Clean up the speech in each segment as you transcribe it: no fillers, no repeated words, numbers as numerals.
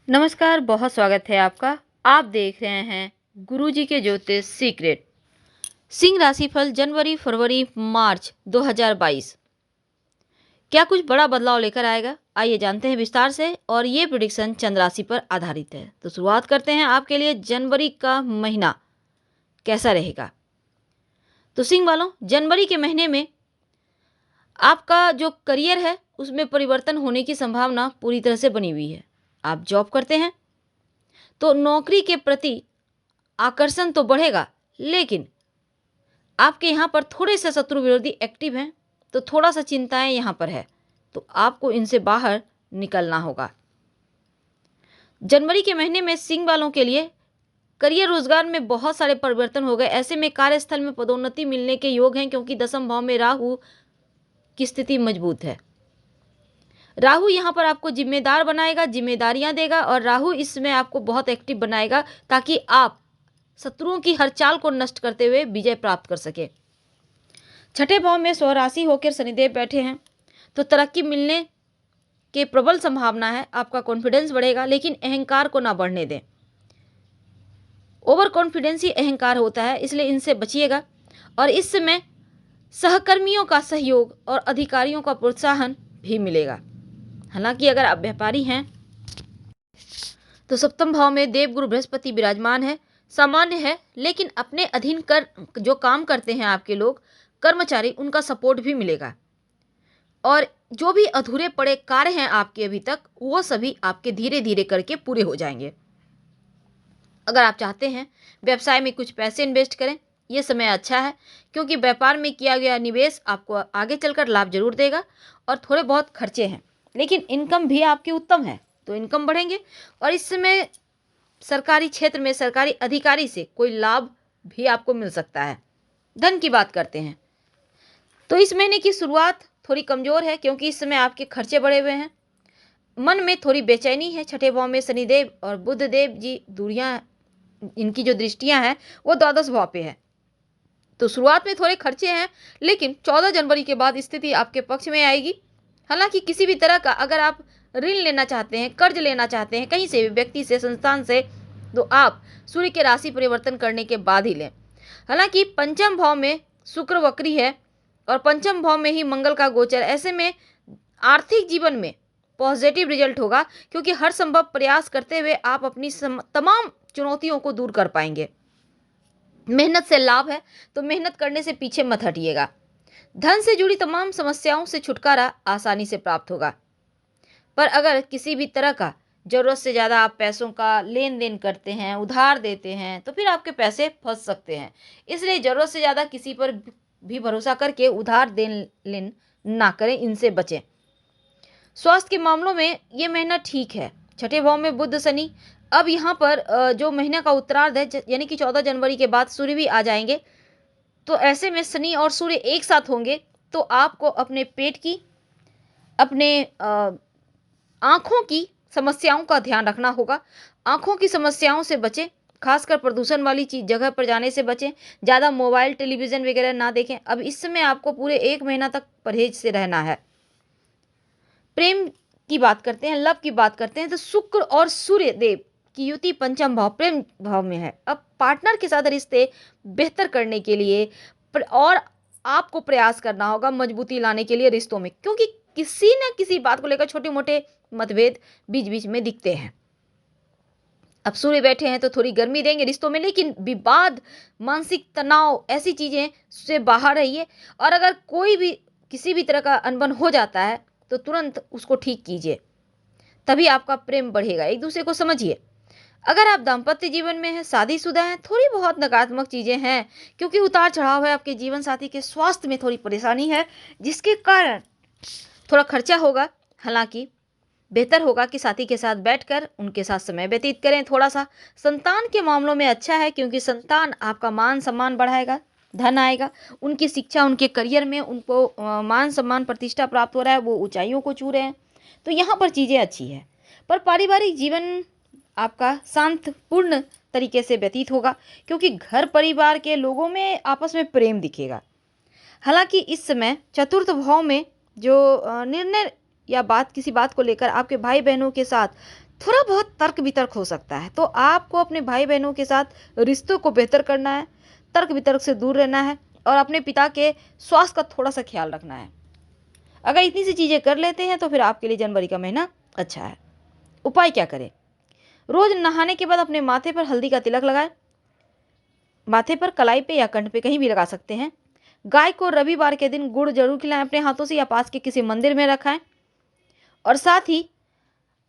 नमस्कार, बहुत स्वागत है आपका। आप देख रहे हैं गुरुजी के ज्योतिष सीक्रेट। सिंह राशिफल जनवरी, फरवरी, मार्च 2022 क्या कुछ बड़ा बदलाव लेकर आएगा? आइए जानते हैं विस्तार से। और ये प्रिडिक्शन चंद्र राशि पर आधारित है। तो शुरुआत करते हैं आपके लिए जनवरी का महीना कैसा रहेगा। तो सिंह वालों, जनवरी के महीने में आपका जो करियर है उसमें परिवर्तन होने की संभावना पूरी तरह से बनी हुई है। आप जॉब करते हैं तो नौकरी के प्रति आकर्षण तो बढ़ेगा, लेकिन आपके यहाँ पर थोड़े से शत्रु विरोधी एक्टिव हैं, तो थोड़ा सा चिंताएं यहाँ पर है, तो आपको इनसे बाहर निकलना होगा। जनवरी के महीने में सिंह वालों के लिए करियर रोजगार में बहुत सारे परिवर्तन हो गए। ऐसे में कार्यस्थल में पदोन्नति मिलने के योग हैं, क्योंकि दसम भाव में राहु की स्थिति मजबूत है। राहु यहाँ पर आपको जिम्मेदार बनाएगा, जिम्मेदारियां देगा, और राहु इसमें आपको बहुत एक्टिव बनाएगा ताकि आप शत्रुओं की हर चाल को नष्ट करते हुए विजय प्राप्त कर सके। छठे भाव में स्वराशि होकर शनिदेव बैठे हैं, तो तरक्की मिलने के प्रबल संभावना है। आपका कॉन्फिडेंस बढ़ेगा, लेकिन अहंकार को ना बढ़ने दें। ओवर कॉन्फिडेंस ही अहंकार होता है, इसलिए इनसे बचिएगा। और इस समय सहकर्मियों का सहयोग और अधिकारियों का प्रोत्साहन भी मिलेगा। हालांकि अगर आप व्यापारी हैं तो सप्तम भाव में देवगुरु बृहस्पति विराजमान है। सामान्य है, लेकिन अपने अधीन कर जो काम करते हैं आपके लोग कर्मचारी, उनका सपोर्ट भी मिलेगा। और जो भी अधूरे पड़े कार्य हैं आपके अभी तक, वो सभी आपके धीरे धीरे करके पूरे हो जाएंगे। अगर आप चाहते हैं व्यवसाय में कुछ पैसे इन्वेस्ट करें, ये समय अच्छा है, क्योंकि व्यापार में किया गया निवेश आपको आगे चलकर लाभ जरूर देगा। और थोड़े बहुत खर्चे हैं, लेकिन इनकम भी आपकी उत्तम है, तो इनकम बढ़ेंगे। और इस समय सरकारी क्षेत्र में सरकारी अधिकारी से कोई लाभ भी आपको मिल सकता है। धन की बात करते हैं तो इस महीने की शुरुआत थोड़ी कमजोर है, क्योंकि इस समय आपके खर्चे बढ़े हुए हैं। मन में थोड़ी बेचैनी है। छठे भाव में शनिदेव और बुध देव जी दूरियां, इनकी जो दृष्टियां हैं वो द्वादश भाव पे है, तो शुरुआत में थोड़े खर्चे हैं, लेकिन 14 जनवरी के बाद स्थिति आपके पक्ष में आएगी। हालांकि किसी भी तरह का अगर आप ऋण लेना चाहते हैं, कर्ज लेना चाहते हैं कहीं से भी, व्यक्ति से, संस्थान से, तो आप सूर्य के राशि परिवर्तन करने के बाद ही लें। हालांकि पंचम भाव में शुक्र वक्री है और पंचम भाव में ही मंगल का गोचर। ऐसे में आर्थिक जीवन में पॉजिटिव रिजल्ट होगा, क्योंकि हर संभव प्रयास करते हुए आप अपनी तमाम चुनौतियों को दूर कर पाएंगे। मेहनत से लाभ है, तो मेहनत करने से पीछे मत हटिएगा। धन से जुड़ी तमाम समस्याओं से छुटकारा आसानी से प्राप्त होगा। पर अगर किसी भी तरह का जरूरत से ज़्यादा आप पैसों का लेन देन करते हैं, उधार देते हैं, तो फिर आपके पैसे फंस सकते हैं। इसलिए ज़रूरत से ज़्यादा किसी पर भी भरोसा करके उधार देन लेन ना करें, इनसे बचें। स्वास्थ्य के मामलों में ये महीना ठीक है। छठे भाव में बुध शनि, अब यहाँ पर जो महीने का उत्तरार्ध है, यानी कि 14 जनवरी के बाद सूर्य भी आ जाएंगे, तो ऐसे में शनि और सूर्य एक साथ होंगे, तो आपको अपने पेट की, अपने आँखों की समस्याओं का ध्यान रखना होगा। आँखों की समस्याओं से बचें, खासकर प्रदूषण वाली चीज जगह पर जाने से बचें। ज़्यादा मोबाइल टेलीविज़न वगैरह ना देखें। अब इस समय आपको पूरे 1 महीना तक परहेज से रहना है। प्रेम की बात करते हैं, लव की बात करते हैं, तो शुक्र और सूर्य देव की युति पंचम भाव प्रेम भाव में है। अब पार्टनर के साथ रिश्ते बेहतर करने के लिए और आपको प्रयास करना होगा मजबूती लाने के लिए रिश्तों में, क्योंकि किसी न किसी बात को लेकर छोटे मोटे मतभेद बीच बीच में दिखते हैं। अब सूर्य बैठे हैं तो थोड़ी गर्मी देंगे रिश्तों में, लेकिन विवाद, मानसिक तनाव, ऐसी चीजें से बाहर रहिए। और अगर कोई भी किसी भी तरह का अनबन हो जाता है तो तुरंत उसको ठीक कीजिए, तभी आपका प्रेम बढ़ेगा। एक दूसरे को समझिए। अगर आप दाम्पत्य जीवन में हैं, शादीशुदा हैं, थोड़ी बहुत नकारात्मक चीजें हैं, क्योंकि उतार चढ़ाव है। आपके जीवन साथी के स्वास्थ्य में थोड़ी परेशानी है, जिसके कारण थोड़ा खर्चा होगा। हालांकि बेहतर होगा कि साथी के साथ बैठकर उनके साथ समय व्यतीत करें। थोड़ा सा संतान के मामलों में अच्छा है, क्योंकि संतान आपका मान सम्मान बढ़ाएगा, धन आएगा। उनकी शिक्षा, उनके करियर में उनको मान सम्मान प्रतिष्ठा प्राप्त हो रहा है, वो ऊंचाइयों को छू रहे हैं, तो यहाँ पर चीज़ें अच्छी है। पर पारिवारिक जीवन आपका शांतपूर्ण तरीके से व्यतीत होगा, क्योंकि घर परिवार के लोगों में आपस में प्रेम दिखेगा। हालांकि इस समय चतुर्थ भाव में जो निर्णय या बात, किसी बात को लेकर आपके भाई बहनों के साथ थोड़ा बहुत तर्क वितर्क हो सकता है। तो आपको अपने भाई बहनों के साथ रिश्तों को बेहतर करना है, तर्क वितर्क से दूर रहना है और अपने पिता के स्वास्थ्य का थोड़ा सा ख्याल रखना है। अगर इतनी सी चीज़ें कर लेते हैं तो फिर आपके लिए जनवरी का महीना अच्छा है। उपाय क्या करें? रोज नहाने के बाद अपने माथे पर हल्दी का तिलक लगाएं। माथे पर, कलाई पे या कंठ पे कहीं भी लगा सकते हैं। गाय को रविवार के दिन गुड़ जरूर खिलाएं अपने हाथों से या पास के किसी मंदिर में रखाएं। और साथ ही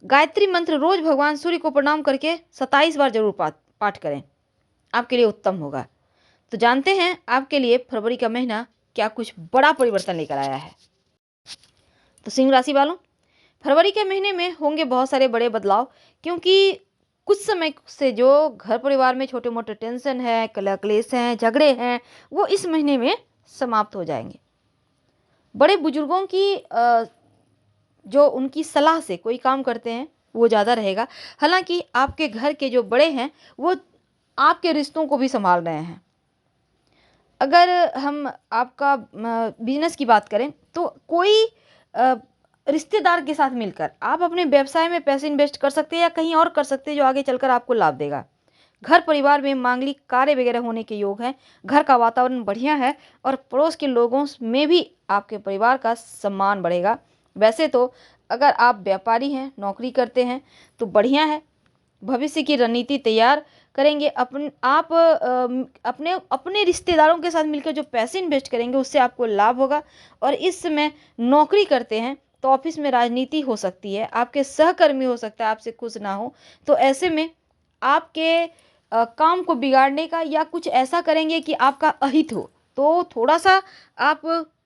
गायत्री मंत्र रोज भगवान सूर्य को प्रणाम करके 27 बार जरूर पाठ करें, आपके लिए उत्तम होगा। तो जानते हैं आपके लिए फरवरी का महीना क्या कुछ बड़ा परिवर्तन लेकर आया है। तो सिंह राशि वालों, फरवरी के महीने में होंगे बहुत सारे बड़े बदलाव, क्योंकि कुछ समय से जो घर परिवार में छोटे मोटे टेंशन है, कलह क्लेश हैं, झगड़े हैं, वो इस महीने में समाप्त हो जाएंगे। बड़े बुजुर्गों की जो उनकी सलाह से कोई काम करते हैं वो ज़्यादा रहेगा। हालांकि आपके घर के जो बड़े हैं वो आपके रिश्तों को भी संभाल रहे हैं। अगर हम आपका बिजनेस की बात करें तो कोई रिश्तेदार के साथ मिलकर आप अपने व्यवसाय में पैसे इन्वेस्ट कर सकते हैं या कहीं और कर सकते हैं जो आगे चलकर आपको लाभ देगा। घर परिवार में मांगलिक कार्य वगैरह होने के योग हैं। घर का वातावरण बढ़िया है और पड़ोस के लोगों में भी आपके परिवार का सम्मान बढ़ेगा। वैसे तो अगर आप व्यापारी हैं, नौकरी करते हैं तो बढ़िया है। भविष्य की रणनीति तैयार करेंगे। अपने अपने रिश्तेदारों के साथ मिलकर जो पैसे इन्वेस्ट करेंगे उससे आपको लाभ होगा। और इस समय नौकरी करते हैं तो ऑफिस में राजनीति हो सकती है, आपके सहकर्मी हो सकता है आपसे खुश ना हो, तो ऐसे में आपके काम को बिगाड़ने का या कुछ ऐसा करेंगे कि आपका अहित हो। तो थोड़ा सा आप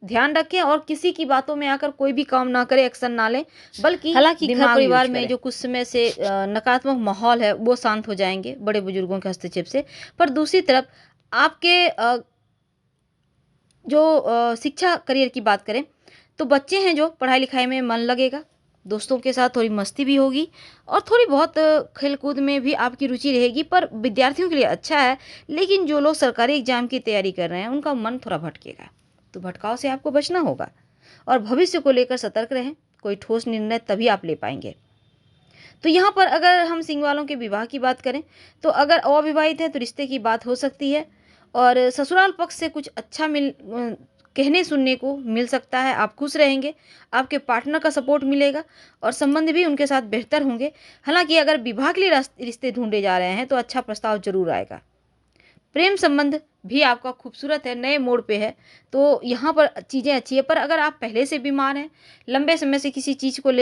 ध्यान रखें और किसी की बातों में आकर कोई भी काम ना करें, एक्शन ना लें, बल्कि हालांकि घर परिवार में जो कुछ समय से नकारात्मक माहौल है वो शांत हो जाएंगे बड़े बुजुर्गों के हस्तक्षेप से। पर दूसरी तरफ आपके जो शिक्षा करियर की बात करें तो बच्चे हैं जो पढ़ाई लिखाई में मन लगेगा, दोस्तों के साथ थोड़ी मस्ती भी होगी और थोड़ी बहुत खेलकूद में भी आपकी रुचि रहेगी। पर विद्यार्थियों के लिए अच्छा है, लेकिन जो लोग सरकारी एग्जाम की तैयारी कर रहे हैं उनका मन थोड़ा भटकेगा, तो भटकाव से आपको बचना होगा और भविष्य को लेकर सतर्क रहें। कोई ठोस निर्णय तभी आप ले पाएंगे। तो यहाँ पर अगर हम सिंह वालों के विवाह की बात करें तो अगर अविवाहित है तो रिश्ते की बात हो सकती है और ससुराल पक्ष से कुछ अच्छा कहने सुनने को मिल सकता है। आप खुश रहेंगे, आपके पार्टनर का सपोर्ट मिलेगा और संबंध भी उनके साथ बेहतर होंगे। हालांकि अगर विवाह के लिए रिश्ते ढूंढे जा रहे हैं तो अच्छा प्रस्ताव जरूर आएगा। प्रेम संबंध भी आपका खूबसूरत है, नए मोड़ पे है, तो यहाँ पर चीज़ें अच्छी है। पर अगर आप पहले से बीमार हैं, लंबे समय से किसी चीज़ को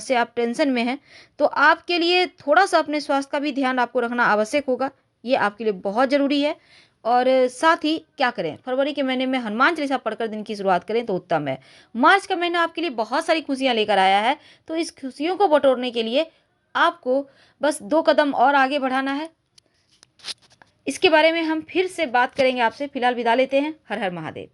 से आप टेंशन में हैं, तो आपके लिए थोड़ा सा अपने स्वास्थ्य का भी ध्यान आपको रखना आवश्यक होगा। ये आपके लिए बहुत ज़रूरी है। और साथ ही क्या करें, फरवरी के महीने में हनुमान चालीसा पढ़कर दिन की शुरुआत करें तो उत्तम है। मार्च का महीना आपके लिए बहुत सारी खुशियाँ लेकर आया है, तो इस खुशियों को बटोरने के लिए आपको बस 2 कदम और आगे बढ़ाना है। इसके बारे में हम फिर से बात करेंगे आपसे। फिलहाल विदा लेते हैं। हर हर महादेव।